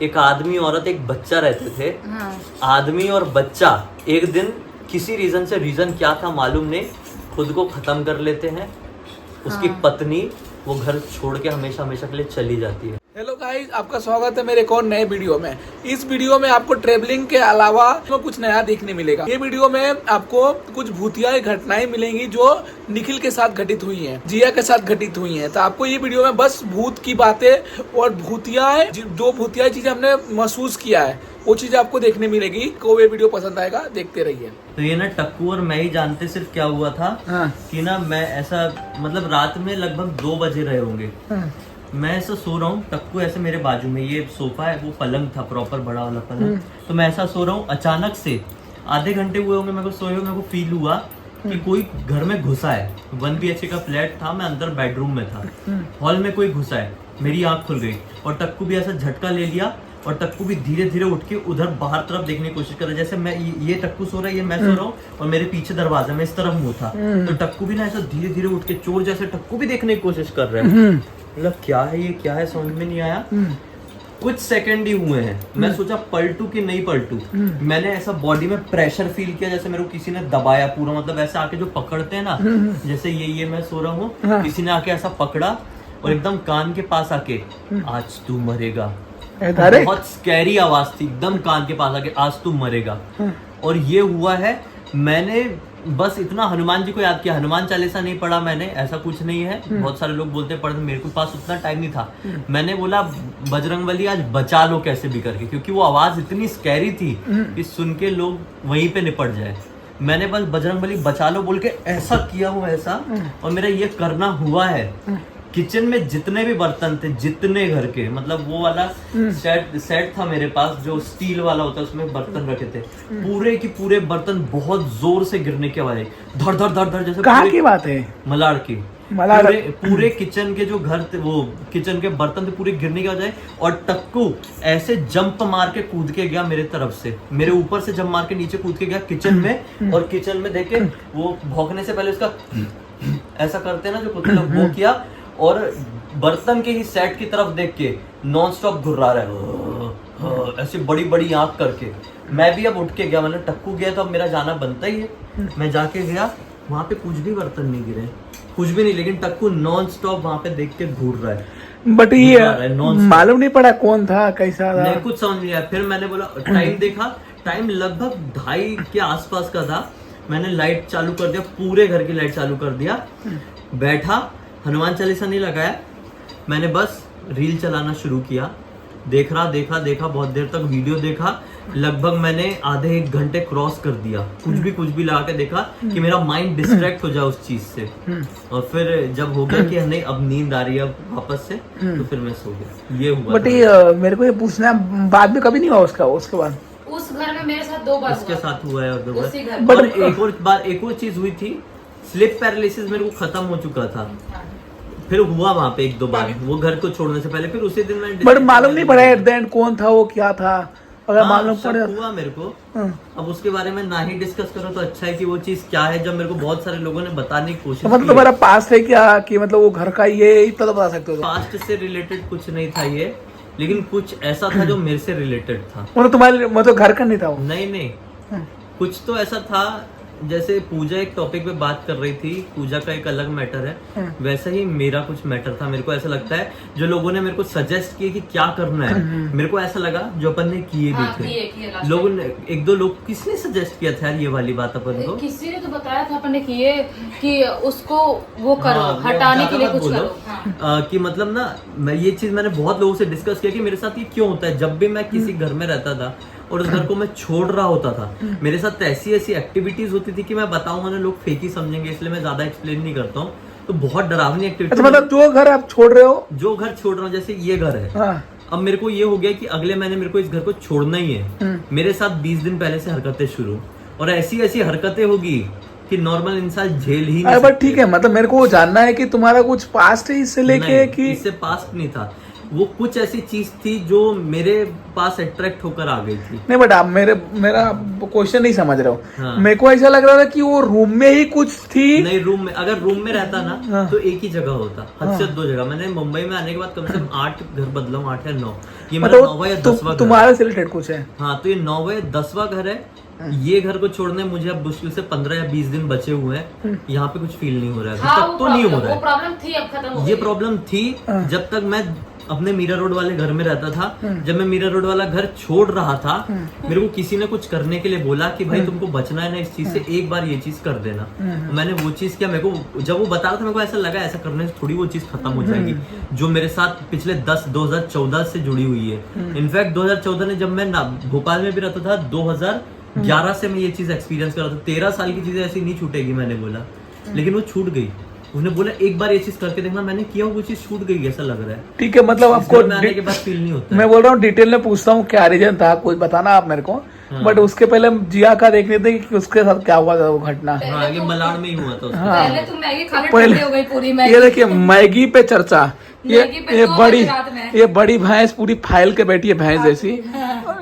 एक आदमी औरत एक बच्चा रहते थे। हाँ। आदमी और बच्चा एक दिन किसी रीजन से, रीजन क्या था मालूम नहीं, खुद को खत्म कर लेते हैं। उसकी पत्नी वो घर छोड़ के हमेशा हमेशा के लिए चली जाती है। हेलो गाइस, आपका स्वागत है मेरे एक और नए वीडियो में। इस वीडियो में आपको ट्रेवलिंग के अलावा तो कुछ नया देखने मिलेगा। ये वीडियो में आपको कुछ भूतिया घटनाएं मिलेंगी जो निखिल के साथ घटित हुई हैं, जिया के साथ घटित हुई हैं। तो आपको ये वीडियो में बस भूत की बातें और भूतिया जो भूतिया चीजें हमने महसूस किया है वो चीजें आपको देखने मिलेगी। को ये वीडियो पसंद आएगा, देखते रहिए। तो ये ना टक्कू और मैं ही जानते सिर्फ क्या हुआ था। हाँ। कि ना मैं ऐसा मतलब रात में लगभग 2 बजे रहे होंगे। मैं ऐसा सो रहा हूँ, टक्कू ऐसे मेरे बाजू में, ये सोफा है, वो पलंग था प्रॉपर बड़ा वाला पलंग। तो मैं ऐसा सो रहा हूँ, अचानक से आधे घंटे हुए होंगे मेरे को सोए हुए, मेरे को फील हुआ कि कोई घर में घुसा है। 1 BHK का फ्लैट था, मैं अंदर बेडरूम में था, हॉल में कोई घुसा है। मेरी आंख खुल गई और टक्कू भी ऐसा झटका ले लिया और टक्कू भी धीरे धीरे उठ के उधर बाहर तरफ देखने की कोशिश कर रहा है। जैसे मैं ये टक्कू सो रहा है, ये मैं सो रहा हूँ और मेरे पीछे दरवाजा में इस तरफ मुंह था। तो टक्कू भी ना ऐसा धीरे धीरे उठ के चोर जैसे टक्कू भी देखने की कोशिश कर रहा है। मतलब क्या है ये, क्या है, समझ में नहीं आया। कुछ सेकंड ही हुए हैं, मैं सोचा पलटू कि नहीं पलटू। मैंने ऐसा बॉडी में प्रेशर फील किया जैसे मेरे को किसी ने दबाया पूरा। मतलब ऐसे आके जो पकड़ते हैं ना, जैसे ये मैं सो रहा हूँ, किसी ने आके ऐसा पकड़ा और एकदम कान के पास आके, आज तू मरेगा। बहुत स्कैरी आवाज थी, एकदम कान के पास आके, आज तू मरेगा। और ये हुआ है, मैंने बस इतना हनुमान जी को याद किया। हनुमान चालीसा नहीं पढ़ा मैंने, ऐसा कुछ नहीं है। बहुत सारे लोग बोलते पढ़ते, मेरे को पास उतना टाइम नहीं था। मैंने बोला बजरंगबली आज बचा लो कैसे भी करके, क्योंकि वो आवाज इतनी स्कैरी थी कि सुन के लोग वहीं पे निपट जाए। मैंने बस बजरंगबली बचा लो बोल के ऐसा किया हुआ, ऐसा, और मेरा ये करना हुआ है। किचन में जितने भी बर्तन थे, जितने घर के, मतलब वो वाला सेट था मेरे पास जो स्टील वाला होता है, उसमें बर्तन रखे थे। पूरे की पूरे बर्तन बहुत जोर से गिरने की आवाज आई, धड़ धड़ धड़ धड़ जैसे। कहाँ की बात है? मलाड़ की। पूरे किचन के जो घर थे, वो किचन के बर्तन थे, पूरे गिरने की आवाज आई। और टक्कू ऐसे जंप मार के कूद के गया मेरे तरफ से, मेरे ऊपर से जंप मार के नीचे कूद के गया किचन में। और किचन में देखे वो भौंकने से पहले उसका ऐसा करते हैं ना जो कुत्ते लोग, वो किया। और बर्तन के ही सेट की तरफ देख के नॉन स्टॉप घुर्रा रहा है ऐसी बड़ी बड़ी आंख करके। मैं भी अब उठ के गया, मैंने टक्कू गया तो अब मेरा जाना बनता ही है। मैं जाके गया, वहां पे कुछ भी बर्तन नहीं गिरे, कुछ भी नहीं, लेकिन टक्कू नॉन स्टॉप वहां पे देख के घूर रहा है। बट ये मालूम नहीं पड़ा कौन था, कैसा था, नहीं कुछ समझ नहीं आया। फिर मैंने बोला, टाइम देखा, टाइम लगभग 2:30 के आसपास का था। मैंने लाइट चालू कर दिया, पूरे घर की लाइट चालू कर दिया, बैठा, हनुमान चालीसा नहीं लगाया, मैंने बस रील चलाना शुरू किया। देखा बहुत देर तक वीडियो देखा। लगभग मैंने आधे 1 घंटे क्रॉस कर दिया, कुछ भी लगा के देखा कि मेरा माइंड डिस्ट्रैक्ट हो जाए उस चीज से। और फिर जब हो गया कि नहीं अब नींद आ रही है वापस से, तो फिर मैं सो गया। ये हुआ। बट मेरे को ये पूछना, बाद में कभी नहीं हुआ उसके बाद? उस घर में मेरे साथ 2 बार उसके साथ हुआ है, और 2 उसी घर बार। और एक और चीज हुई थी, स्लिप पैरालिसिस मेरे को खत्म हो चुका था। फिर हुआ वहां पे 1-2 बार, वो घर को छोड़ने से पहले। फिर उसी दिन मैं बट मालूम नहीं पड़ा एट द एंड कौन था, वो क्या था, अगर मालूम पड़े हुआ मेरे को। अब उसके बारे में ना ही डिस्कस करो तो अच्छा है कि वो चीज क्या है, जब मेरे को बहुत सारे लोगों ने बताने की कोशिश की। मतलब तुम्हारा पास्ट है क्या, कि मतलब वो घर का ये इतना तो बता सकते हो? पास्ट से रिलेटेड कुछ नहीं था ये, लेकिन कुछ ऐसा था जो मेरे से रिलेटेड था। मतलब तुम्हारे मतलब घर का नहीं था वो? नहीं, कुछ तो ऐसा था। जैसे पूजा एक टॉपिक पे बात कर रही थी, पूजा का एक अलग मैटर है, वैसा ही मेरा कुछ मैटर था। मेरे को ऐसा लगता है जो लोगों ने मेरे को सजेस्ट किए कि क्या करना है, मेरे को ऐसा लगा जो अपन ने किए भी थे। लोगों ने 1-2 लोग, किसने सजेस्ट किया था यार ये वाली बात अपन को? किसी ने तो बताया था अपन ने किए कि उसको वो करो, हटाने के लिए कुछ करो। कि मतलब ना, ये चीज मैंने बहुत लोगों से डिस्कस किया कि मेरे साथ ये क्यों होता है। जब भी मैं किसी घर में रहता था और उस घर को मैं छोड़ रहा होता था, मेरे साथ ऐसी एक्टिविटीज होती थी कि मैं बताऊंगा ना लोग फेक ही समझेंगे, इसलिए मैं ज्यादा एक्सप्लेन नहीं करता हूँ। तो बहुत डरावनी एक्टिविटी। अच्छा, मतलब जो घर आप छोड़ रहे हो? जो घर छोड़ रहा हूँ, जैसे ये घर है। अब मेरे को ये हो गया कि अगले महीने मेरे को इस घर को छोड़ना ही है। मेरे साथ 20 दिन पहले से हरकतें शुरू, और ऐसी हरकतें होगी कि नॉर्मल इंसान झेल ही नहीं। बट ठीक है, मतलब मेरे को जानना है कि तुम्हारा कुछ पास्ट है इससे लेके कि? इससे पास्ट नहीं था। वो कुछ ऐसी चीज थी जो मेरे पास अट्रैक्ट होकर आ गई थी। नहीं बट आप मेरा क्वेश्चन नहीं समझ रहे हो। हाँ। मेरे को ऐसा लग रहा था कि वो रूम में ही कुछ थी। नहीं, रूम में, अगर रूम में रहता ना हाँ। तो एक ही जगह होता, हद से 2 जगह। मैंने मुंबई में आने के बाद कम से कम 8 घर बदला हूँ, 8 या 9। ये मेरा 9वां या 10वां घर है। तुम्हारा से रिलेटेड कुछ है? हाँ, तो ये 9वां या 10वां घर है। ये घर को छोड़ने मुझे अब मुश्किल से 15 या 20 दिन बचे हुए हैं। यहाँ पे कुछ फील नहीं हो रहा है, हाँ, अभी तक तो नहीं हो रहा वो है। प्रॉब्लम थी, अब खत्म हो ये गई। प्रॉब्लम थी जब तक मैं अपने मीरा रोड वाले घर में रहता था। जब मैं मीरा रोड वाला घर छोड़ रहा था, मेरे को किसी ने कुछ करने के लिए बोला कि भाई तुमको बचना है ना इस चीज से, एक बार ये चीज कर देना। मैंने वो चीज किया। मेरे को जब वो बता रहा था, मेरे को ऐसा लगा ऐसा करने से थोड़ी वो चीज खत्म हो जाएगी जो मेरे साथ पिछले 2014 से जुड़ी हुई है। इनफैक्ट 2014 में जब मैं भोपाल में भी रहता था, 2011 से मैं ये चीज एक्सपीरियंस कर रहा था। 13 साल की चीजें ऐसी नहीं छूटेगी, मैंने बोला, लेकिन वो छूट गई। उसने बोला एक बार ये चीज करके देखना, मैंने किया, वो चीज छूट गई ऐसा लग रहा है। ठीक है, मतलब आपको आने के बाद फील नहीं होता है। मैं बोल रहा हूँ डिटेल में पूछता हूँ क्या रीजन था, कुछ बताना आप मेरे को। बट उसके पहले हम जिया का देखने थे कि उसके साथ क्या हुआ था वो घटना। हाँ, ये मलाड में ही हुआ था उसका। पहले तो मैगी खाने पहले- ठंडी हो गई पूरी मैगी। ये देखिए मैगी पे चर्चा। मैगी पे 2 बजे रात में। ये बड़ी भैंस पूरी फाइल के बैठी है, भैंस जैसी।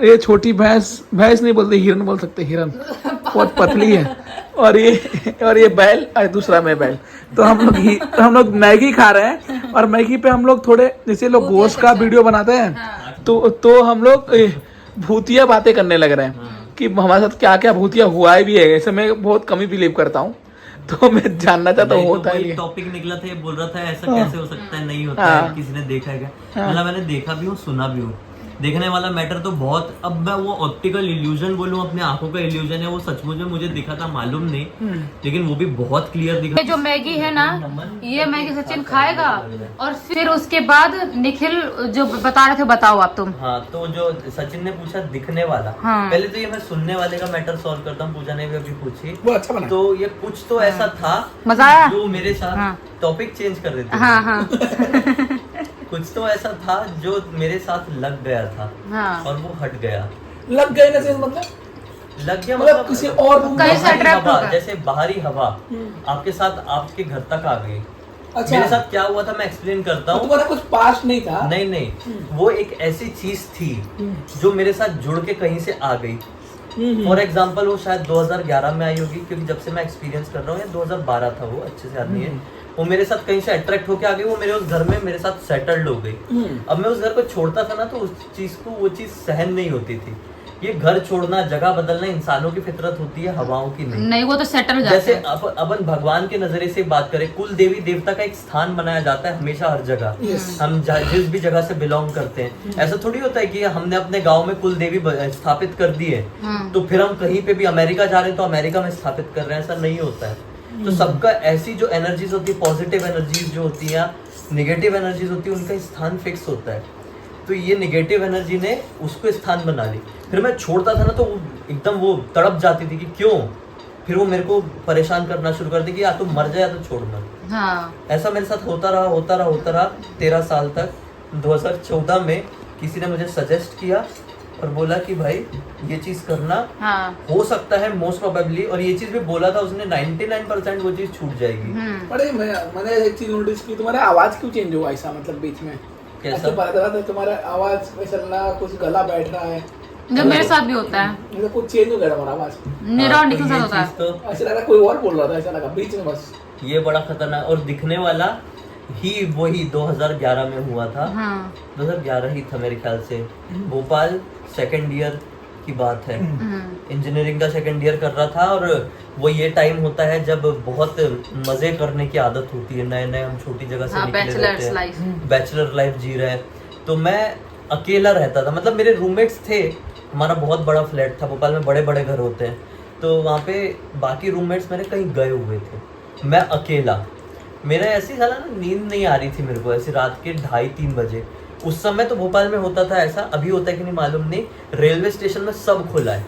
ये छोटी भैंस नहीं बोलते, हिरन बोल सकते, हिरन बहुत पतली है। और ये बैल, दूसरा में बैल। तो हम लोग मैगी खा रहे हैं, और मैगी पे हम लोग थोड़े जैसे लोग गोश्त का वीडियो बनाते हैं, तो हम लोग भूतिया बातें करने लग रहे हैं कि हमारे साथ क्या क्या भूतिया हुआ भी है। ऐसे मैं बहुत कम ही बिलीव करता हूँ, तो मैं जानना चाहता हूँ होता है। टॉपिक निकला था, ये बोल रहा था ऐसा कैसे हो सकता है, नहीं होता है, किसी ने देखा है क्या? मतलब मैंने देखा भी हूँ, सुना भी हूँ। देखने वाला मैटर तो बहुत, अब मैं वो ऑप्टिकल इल्यूजन बोलूं, अपने आंखों का इल्यूजन है, वो सचमुच में मुझे दिखा था मालूम नहीं, लेकिन वो भी बहुत क्लियर दिखा। ये जो मैगी है ना, ये मैगी सचिन खाएगा, और फिर उसके बाद निखिल जो बता रहे थे, बताओ आप तुम। हाँ, तो जो सचिन ने पूछा दिखने वाला, हाँ। पहले तो ये मैं सुनने वाले का मैटर सॉल्व करता हूँ। पूजा ने भी अभी पूछी, वो अच्छा बना। तो ये कुछ तो ऐसा था, मजा आया? जो मेरे साथ, हाँ। टॉपिक चेंज कर देते हैं। हाँ हाँ कुछ तो ऐसा था जो मेरे साथ लग गया था, हाँ। और वो हट गया। लग गए ना, मतलब लग गया मतलब किसी और रूम कहीं से बाहरी attract हवा, होगा। जैसे बाहरी हवा आपके साथ आपके घर तक आ गई। अच्छा। मेरे साथ क्या हुआ था, मैं एक्सप्लेन करता हूँ। तुम्हारा कुछ पास नहीं था? नहीं, वो एक ऐसी चीज थी जो मेरे साथ जुड़ के कहीं से आ गई। फॉर एग्जाम्पल, वो शायद 2011 में आई होगी, क्योंकि जब से मैं एक्सपीरियंस कर रहा हूँ, या 2012 था, वो अच्छे से याद नहीं है। वो मेरे साथ कहीं से अट्रैक्ट होके आ गई, वो मेरे उस घर में मेरे साथ सेटल्ड हो गई। अब मैं उस घर को छोड़ता था ना, तो उस चीज को वो चीज सहन नहीं होती थी। ये घर छोड़ना, जगह बदलना इंसानों की फितरत होती है, हवाओं की नहीं। नहीं, वो तो सेटल हो जाता जैसे है। अपन भगवान के नजरिए से बात करें, कुल देवी देवता का एक स्थान बनाया जाता है हमेशा, हर जगह। हम जिस भी जगह से बिलोंग करते हैं, ऐसा थोड़ी होता है कि हमने अपने गांव में कुल देवी स्थापित कर दी है, तो फिर हम कहीं पे भी अमेरिका जा रहे हैं तो अमेरिका में स्थापित कर रहे हैं, ऐसा नहीं होता है। तो सबका ऐसी जो एनर्जीज होती है, पॉजिटिव एनर्जीज जो होती है, नेगेटिव एनर्जीज होती है, उनका स्थान फिक्स होता है। तो ये नेगेटिव एनर्जी ने उसको स्थान बना ली। फिर मैं छोड़ता था ना, तो वो एकदम वो तड़प जाती थी कि क्यों। फिर वो मेरे को परेशान करना शुरू कर दी कि या तो मर जाए या तो छोड़ना। हाँ। ऐसा मेरे साथ होता रहा 13 साल तक। 2014 में किसी ने मुझे सजेस्ट किया और बोला कि भाई ये चीज करना, हाँ। हो सकता है मोस्ट प्रोबेबली, और ये चीज भी बोला था उसने, 99% वो चीज छूट जाएगी। अरे मैंने एक चीज नोटिस की, तुम्हारा आवाज क्यों चेंज हुआ ऐसा, मतलब बीच में कैसा? ऐसा पता चला था तुम्हारा आवाज में चलना, कुछ गला बैठ रहा है, जो मेरे साथ भी होता है, मतलब कुछ चेंज हो गया तुम्हारा आवाज। मेरा और तो निखिल ये साथ होता है। चीज तो ऐसा लगा कोई और बोल रहा था, ऐसा लगा बीच में बस। ये बड़ा खतरनाक, और दिखने वाला ही वही 2011 में हुआ था। हाँ। 2011 ही था मेरे ख्याल से। भोपाल सेकेंड ईयर की बात है, इंजीनियरिंग का सेकेंड ईयर कर रहा था, और वो ये टाइम होता है जब बहुत मजे करने की आदत होती है, नए नए हम छोटी जगह से हाँ, निकले बैचलर्स रहते लाइफ। हैं, बैचलर लाइफ जी रहे हैं। तो मैं अकेला रहता था, मतलब मेरे रूममेट्स थे, हमारा बहुत बड़ा फ्लैट था, भोपाल में बड़े बड़े घर होते हैं, तो वहाँ पे बाकी रूममेट्स मेरे कहीं गए हुए थे, मैं अकेला। मेरा ऐसी साला ना नींद नहीं आ रही थी मेरे को, ऐसी रात के 2:30-3 बजे। उस समय तो भोपाल में होता था ऐसा, अभी होता है कि नहीं मालूम नहीं, रेलवे स्टेशन में सब खुला है।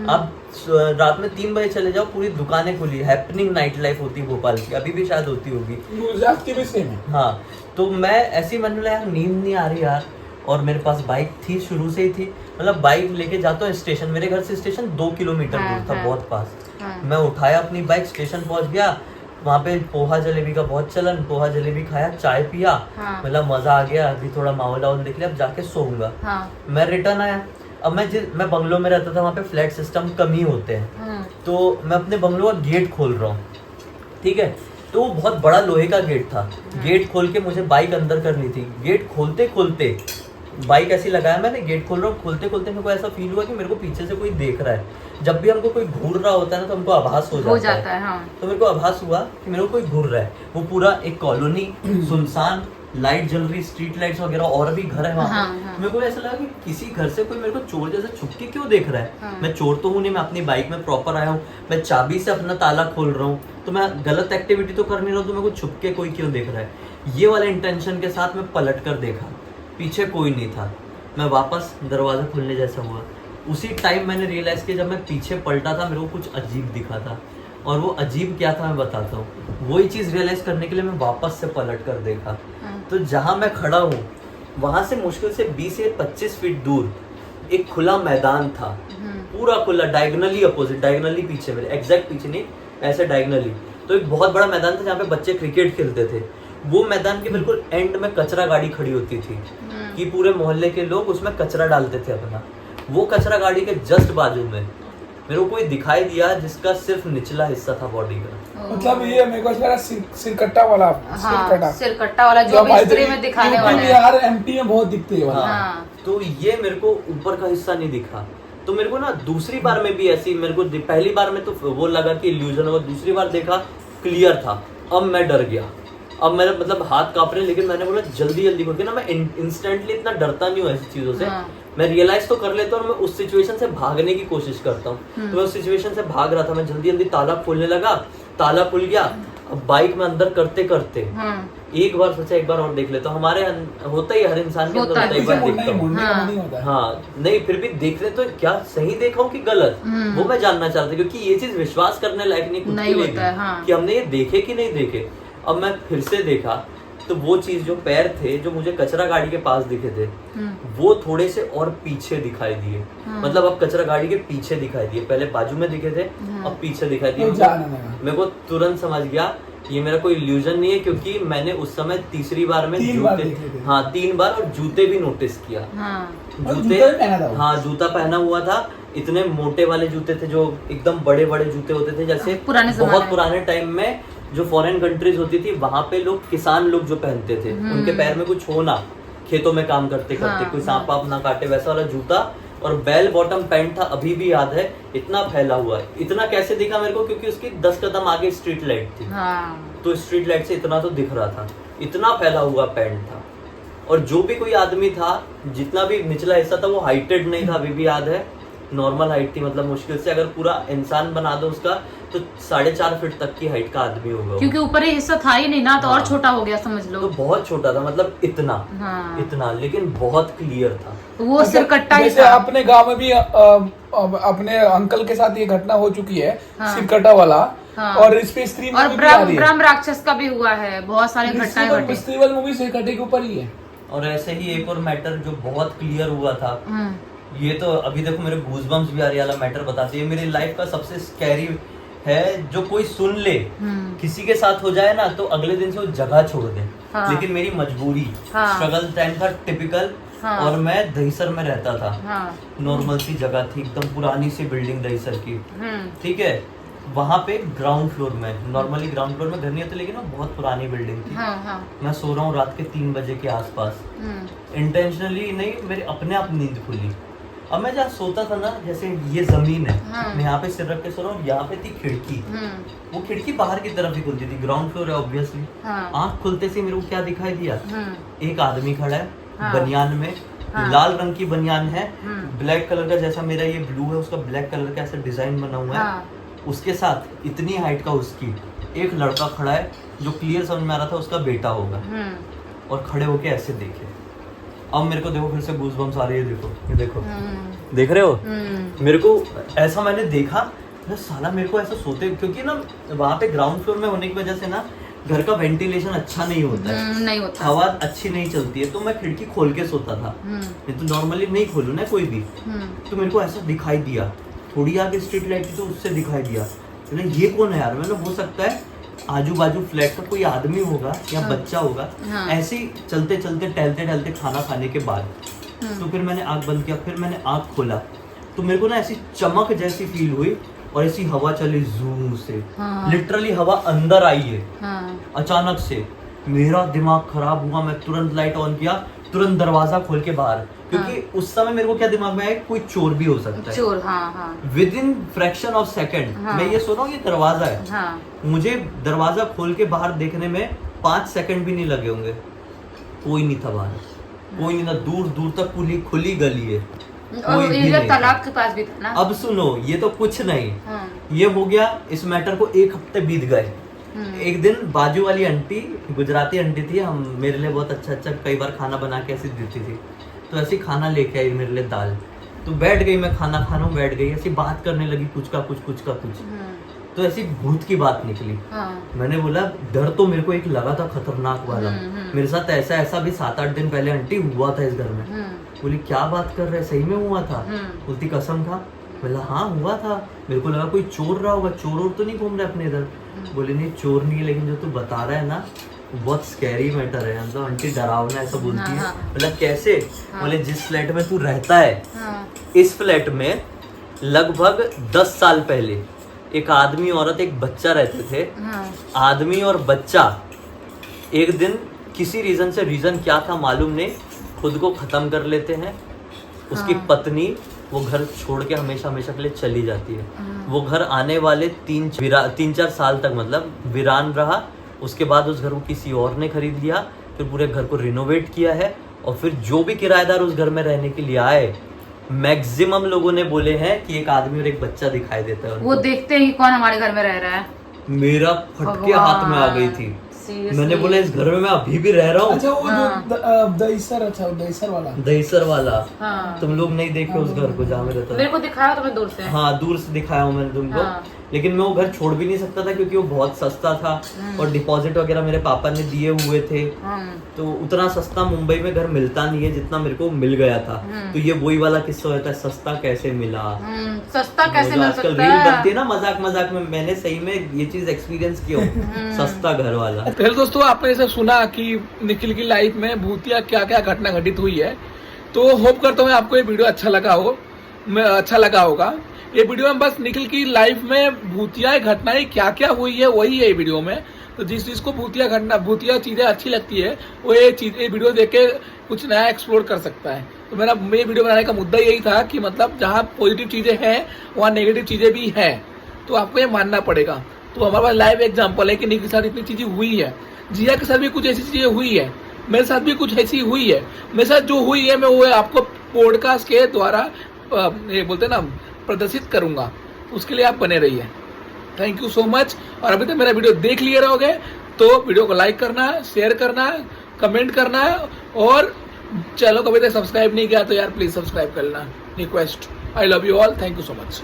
आप रात में 3 बजे चले जाओ, पूरी दुकानें खुली है, हैपनिंग नाइट लाइफ होती है भोपाल की, अभी भी शायद होती होगी। गुजरात की भी सेम है। हाँ, तो मैं ऐसी मन में यार नींद नहीं आ रही यार, और मेरे पास बाइक थी, शुरू से ही थी, मतलब बाइक लेके जाता हूँ स्टेशन, मेरे घर से स्टेशन 2 किलोमीटर दूर था, बहुत पास। मैं उठाया अपनी बाइक, स्टेशन पहुंच गया, वहाँ पे पोहा जलेबी का बहुत चलन, पोहा जलेबी खाया, चाय पिया, हाँ। मतलब मजा आ गया, अभी थोड़ा माहौल देख लिया, अब जाके सोऊंगा। हाँ। मैं रिटर्न आया। अब मैं बंगलो में रहता था, वहाँ पे फ्लैट सिस्टम कम ही होते हैं, तो मैं अपने बंगलो का गेट खोल रहा हूँ, ठीक है, तो वो बहुत बड़ा लोहे का गेट था। गेट खोल के मुझे बाइक अंदर करनी थी। गेट खोलते खोलते बाइक ऐसी लगाया मैंने, गेट खोल रहा हूँ, खोलते खोलते मेरे को ऐसा फील हुआ कि मेरे को पीछे से कोई देख रहा है। जब भी हमको कोई घूर रहा होता है ना तो हमको आभास हो जाता है। हाँ। तो मेरे को आभास हुआ कि मेरे को कोई घूर रहा है। वो पूरा एक कॉलोनी सुनसान, लाइट जल रही, स्ट्रीट लाइट्स वगैरह, और भी घर है वहाँ। हाँ। मेरे को ऐसा लगा कि किसी घर से कोई मेरे को चोर जैसे छुप के क्यों देख रहा है। हाँ। मैं चोर तो हूँ नहीं, मैं अपनी बाइक में प्रॉपर आया हूँ, मैं चाबी से अपना ताला खोल रहा हूँ, तो मैं गलत एक्टिविटी तो कर नहीं रहा हूँ, तो मेरे को छुप के कोई क्यों देख रहा है। ये वाले इंटेंशन के साथ मैं पलट कर देखा, पीछे कोई नहीं था। मैं वापस दरवाजा खुलने जैसा हुआ, उसी टाइम मैंने रियलाइज किया जब मैं पीछे पलटा था मेरे को कुछ अजीब दिखा था। और वो अजीब क्या था मैं बताता हूँ। वही चीज़ रियलाइज करने के लिए मैं वापस से पलट कर देखा, तो जहाँ मैं खड़ा हूँ वहाँ से मुश्किल से 20 से 25 फीट दूर एक खुला मैदान था, पूरा खुला, डायगनली अपोजिट, डायगनली पीछे मेरे, एग्जैक्ट पीछे नहीं, ऐसे डायगनली। तो एक बहुत बड़ा मैदान था जहाँ पे बच्चे क्रिकेट खेलते थे। वो मैदान के बिल्कुल एंड में कचरा गाड़ी खड़ी होती थी कि पूरे मोहल्ले के लोग उसमें कचरा डालते थे अपना। वो कचरा गाड़ी के जस्ट बाजू में मेरे को कोई दिखाई दिया जिसका सिर्फ निचला हिस्सा था बॉडी का। मतलब ये मेरे को लगा सिरकट्टा वाला, सिरकट्टा वाला जो बिस्तरे में दिखाने वाला है। यार एमपी में बहुत दिखते हैं वाला। हाँ। तो ये मेरे को ऊपर का हिस्सा नहीं दिखा। तो मेरे को ना दूसरी बार में भी ऐसी, मेरे को पहली बार में तो वो लगा कि इल्यूजन होगा, दूसरी बार देखा क्लियर था। अब मैं डर गया, अब मेरा मतलब हाथ कांप रहे, लेकिन मैंने बोला जल्दी जल्दी करके ना, मैं इंस्टेंटली इतना डरता नहीं हूँ ऐसी चीजों से। हाँ। मैं रियलाइज तो कर लेता हूँ और मैं उस सिचुएशन से भागने की कोशिश करता हूँ। तो मैं उस सिचुएशन से भाग रहा था, मैं जल्दी जल्दी ताला खोलने लगा, ताला खुल गया। अब बाइक में अंदर करते करते एक बार सोचा एक बार और देख लेता हूँ। हमारे होता ही, हर इंसान के अंदर होता है, एक बार देखता हूँ। हाँ नहीं, फिर भी देख ले तो क्या सही देखा हूँ कि गलत, वो मैं जानना चाहता हूँ, क्योंकि ये चीज विश्वास करने लायक नहीं खुद के लिए कि हमने ये देखे कि नहीं देखे। अब मैं फिर से देखा तो वो चीज, जो पैर थे जो मुझे कचरा गाड़ी के पास दिखे थे, वो थोड़े से और पीछे दिखाई दिए। मतलब अब कचरा गाड़ी के पीछे दिखाई दिए, पहले बाजू में दिखे थे, अब पीछे दिखाई दिए। मेरे को तुरंत समझ गया ये मेरा कोई इल्यूजन नहीं है, क्योंकि मैंने उस समय तीसरी बार में जूते, हाँ 3 बार, और जूते भी नोटिस किया। जूते, हाँ जूता पहना हुआ था, इतने मोटे वाले जूते थे जो एकदम बड़े बड़े जूते होते थे, जैसे बहुत पुराने टाइम में जो फॉरेन कंट्रीज होती थी वहां पे लोग, किसान लोग जो पहनते थे, उनके पैर में कुछ हो ना, खेतों में काम करते करते कोई सांप वाप ना काटे, वैसा वाला जूता। और बेल बॉटम पैंट था, अभी भी याद है, इतना फैला हुआ है। इतना कैसे दिखा मेरे को, क्योंकि उसकी 10 कदम आगे स्ट्रीट लाइट थी। तो स्ट्रीट लाइट से इतना तो दिख रहा था, इतना फैला हुआ पैंट था। और जो भी कोई आदमी था, जितना भी निचला हिस्सा था, वो हाइटेड नहीं था, अभी भी याद है, नॉर्मल हाइट थी। मतलब मुश्किल से अगर पूरा इंसान बना दो उसका तो 4.5 फीट तक की हाइट का आदमी होगा, क्योंकि ऊपर ये हिस्सा था ही नहीं ना, तो और छोटा हो गया समझ लो। तो बहुत छोटा था, मतलब इतना इतना, लेकिन बहुत क्लियर था। वो सिरकट्टा ही जैसे अपने गांव में भी अपने अंकल के साथ ये घटना हो चुकी है, सिरकट्टा वाला। और इस पे स्त्री और ब्रह्म राक्षस का भी हुआ है, बहुत सारे घटनाएं घटी। स्त्री वाली मूवी सिरकट्टे के ऊपर ही है। और ऐसे ही एक और मैटर जो बहुत क्लियर हुआ था, ये तो अभी देखो मेरे गूज़बम्स भी आ रही वाला मैटर बताती है। मेरी लाइफ का सबसे स्कैरी है, जो कोई सुन ले, किसी के साथ हो जाए ना, तो अगले दिन से वो जगह छोड़ दे। लेकिन मेरी मजबूरी, स्ट्रगल टाइम था टिपिकल, और मैं दहीसर में रहता था। नॉर्मल सी जगह थी, एकदम पुरानी सी बिल्डिंग दहीसर की, ठीक है। वहाँ पे ग्राउंड फ्लोर में, नॉर्मली ग्राउंड फ्लोर में घर नहीं होते, लेकिन वो बहुत पुरानी बिल्डिंग थी। मैं सो रहा हूँ रात के 3 बजे के आसपास, इंटेंशनली नहीं, मेरे अपने आप नींद खुली। अब मैं जहाँ सोता था ना, जैसे ये जमीन है, मैं यहाँ पे सिर रख के सो रहा हूँ, यहाँ पे थी खिड़की। वो खिड़की बाहर की तरफ ही खुलती थी, ग्राउंड फ्लोर है ऑब्वियसली। आँख खुलते से मेरे को क्या दिखाई दिया, एक आदमी खड़ा है बनियान में, लाल रंग की बनियान है, ब्लैक कलर का, जैसा मेरा ये ब्लू है उसका ब्लैक कलर का ऐसा डिजाइन बना हुआ है। उसके साथ इतनी हाइट का उसकी एक लड़का खड़ा है, जो क्लियर समझ में आ रहा था उसका बेटा होगा, और खड़े होके ऐसे देखे। अब मेरे को देखो फिर से गूज़बम्स आ रही है, देखो ये देखो, देख रहे हो? मेरे को ऐसा मैंने देखा ना, साला मेरे को ऐसा सोते, क्योंकि ना वहाँ पे ग्राउंड फ्लोर में होने की वजह से ना घर का वेंटिलेशन अच्छा नहीं होता है, नहीं होता, हवा अच्छी नहीं चलती है, तो मैं खिड़की खोल के सोता था। ये तो नॉर्मली नहीं खोलूं ना कोई भी, तो मेरे को ऐसा दिखाई दिया, थोड़ी आगे स्ट्रीट लाइट थी तो उससे दिखाई दिया। ये कौन है यार? मैंने, हो सकता है आजू बाजू फ्लैट का कोई आदमी होगा या बच्चा होगा, ऐसे ही चलते चलते टहलते टहलते खाना खाने के बाद। तो फिर मैंने आंख बंद किया, फिर मैंने आंख खोला तो मेरे को ना ऐसी चमक जैसी फील हुई और ऐसी हवा चली जूम से, लिटरली हवा अंदर आई है अचानक से। मेरा दिमाग खराब हुआ, मैं तुरंत लाइट ऑन किया, तुरंत दरवाजा खोल के बाहर, क्योंकि उस समय मेरे को क्या दिमाग में आया, कोई चोर भी हो सकता है। चोर, हाँ। With in fraction of second मैं ये सोच रहा हूँ ये दरवाजा है। मुझे दरवाजा खोल के बाहर देखने में 5 सेकंड भी नहीं लगे होंगे। कोई नहीं था बाहर, कोई नहीं था, दूर दूर तक खुली गली है, कोई भी नहीं। तालाब के पास भी था ना। अब सुनो, ये तो कुछ नहीं, ये हो गया, इस मैटर को 1 हफ्ते बीत गए। एक दिन बाजू वाली आंटी, गुजराती आंटी थी, हम मेरे लिए बहुत अच्छा कई बार खाना बना के ऐसी देती थी, तो ऐसी खाना लेके आई मेरे लिए दाल। तो बैठ गई, मैं खाना खा रहा हूँ, बैठ गई, ऐसी बात करने लगी कुछ का कुछ। तो ऐसी भूत की बात निकली। मैंने बोला डर तो मेरे को एक लगा था खतरनाक वाला, मेरे साथ ऐसा भी 7-8 दिन पहले आंटी हुआ था इस घर में। बोली क्या बात कर रहे, सही में हुआ था? बोलती कसम था। बोला हाँ हुआ था, मेरे को लगा कोई चोर रहा होगा, चोर तो नहीं घूम रहे अपने इधर। बोले नहीं चोर नहीं है, लेकिन जो तू बता रहा है ना बहुत स्कैरी मैटर है, मतलब आंटी डरावना ऐसा बोलती है। बोला कैसे? बोले जिस फ्लैट में तू रहता है, इस फ्लैट में लगभग 10 साल पहले एक आदमी औरत एक बच्चा रहते थे। आदमी और बच्चा एक दिन किसी रीजन क्या था मालूम नहीं, खुद को खत्म कर लेते हैं। उसकी पत्नी वो घर छोड़ के हमेशा के लिए चली जाती है। वो घर आने वाले 3-4 साल तक मतलब वीरान रहा। उसके बाद उस घर को किसी और ने खरीद लिया, फिर पूरे घर को रिनोवेट किया है, और फिर जो भी किराएदार उस घर में रहने के लिए आए, मैक्सिमम लोगों ने बोले हैं कि एक आदमी और एक बच्चा दिखाई देता है। वो देखते ही कौन हमारे घर में रह रहा है। मेरा फटके हाथ में आ गई थी। मैंने बोला इस घर में मैं अभी भी रह रहा हूँ। अच्छा वो जो दहीसर वाला तुम लोग नहीं देखे उस घर को जहाँ में रहता? मेरे को दिखाया तो मैं दूर से। हाँ दूर से दिखाया हूँ मैंने तुमको। लेकिन मैं वो घर छोड़ भी नहीं सकता था क्योंकि वो बहुत सस्ता था और डिपॉजिट वगैरह मेरे पापा ने दिए हुए थे। तो उतना सस्ता मुंबई में घर मिलता नहीं है जितना मेरे को मिल गया था। तो ये वही वाला किस्सा होता है, सस्ता कैसे मिला, सस्ता कैसे मिल आजकल सकता रील है। बनती है ना मजाक में, मैंने सही में ये चीज एक्सपीरियंस किया सस्ता घर वाला। पहले दोस्तों आपने ऐसा सुना कि निखिल की लाइफ में भूतिया क्या क्या घटना घटित हुई है, तो होप करता हूँ आपको ये वीडियो अच्छा लगा होगा। ये वीडियो में बस निखिल की लाइफ में भूतिया घटनाएं क्या क्या हुई है वही है ये वीडियो में। तो जिस चीज को भूतिया चीजें अच्छी लगती है वो ये वीडियो देख के कुछ नया एक्सप्लोर कर सकता है। तो मेरा वीडियो बनाने का मुद्दा यही था कि मतलब जहाँ पॉजिटिव चीजें हैं वहाँ नेगेटिव चीजें भी हैं, तो आपको ये मानना पड़ेगा। तो हमारे पास लाइव एग्जाम्पल है कि निखिल के साथ इतनी चीजें हुई है, जिया के साथ भी कुछ ऐसी चीजें हुई है, मेरे साथ भी कुछ ऐसी हुई है। मेरे साथ जो हुई है मैं वो आपको पॉडकास्ट के द्वारा ये बोलते ना प्रदर्शित करूंगा, उसके लिए आप बने रहिए। Thank you so much. और अभी तक मेरा वीडियो देख लिए रहोगे तो वीडियो को लाइक करना, शेयर करना, कमेंट करना, और चैनल को अभी तक सब्सक्राइब नहीं किया तो यार प्लीज सब्सक्राइब करना, request. I love you all, thank you so much.